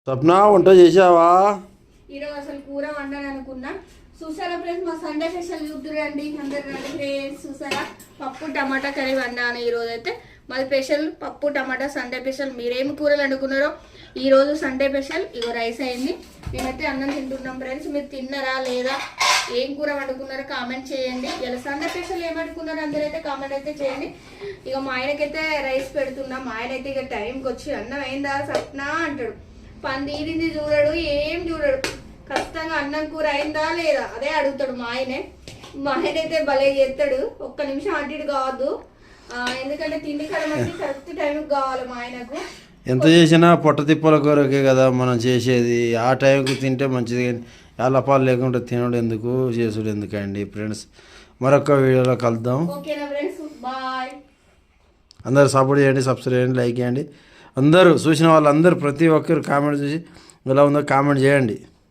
స్వప్న వంట చేసావా? ఈరోజు అసలు కూర వండాలని అనుకున్నా. చూసారా ఫ్రెండ్స్, మా సండే స్పెషల్ చూద్దరు అండి. అందరు రండి ఫ్రెండ్స్. చూసారా, పప్పు టమాటా కర్రీ వండాను. ఈరోజు అయితే మాది స్పెషల్ పప్పు టమాటా సండే స్పెషల్. మీరేమి కూరలు అనుకున్నారో ఈరోజు సండే స్పెషల్. ఇగో రైస్ అయింది, మేమైతే అన్నం తింటున్నాం ఫ్రెండ్స్. మీరు తిన్నారా లేదా, ఏం కూర వండుకున్నారో కామెంట్ చేయండి. ఇలా సండే స్పెషల్ ఏమనుకున్నారో అందరైతే కామెంట్ అయితే చేయండి. ఇక మా ఆయనకైతే రైస్ పెడుతున్నాం. మా ఆయన అయితే ఇక టైంకి వచ్చి అన్నం అయిందా సప్న అంటాడు. పందిరింది చూడడు, ఏం చూడడు. ఖచ్చితంగా అన్నం కూర అయిందా లేదా అదే అడుగుతాడు మా ఆయనే. మా ఆయన అయితే భలే చేస్తాడు. ఒక్క నిమిషం అటు ఇటు కావద్దు, ఎందుకంటే తిండి కడమంటే కరెక్ట్ టైంకి కావాలి మా ఆయనకు. ఎంత చేసినా పొట్ట తిప్పల కొరకే కదా మనం చేసేది. ఆ టైంకి తింటే మంచిది, కానీ యాలపాలు లేకుండా తినడం ఎందుకు, చేసుడు ఎందుకండి ఫ్రెండ్స్. మరొక వీడియోలో కలుద్దాం. ఓకేనా ఫ్రెండ్స్, బాయ్. అందరూ సపోర్ట్ చేయండి, సబ్స్క్రైబ్ చేయండి, లైక్ చేయండి. అందరూ చూసిన వాళ్ళందరూ ప్రతి ఒక్కరు కామెంట్ చూసి ఎలా ఉందో కామెంట్ చేయండి.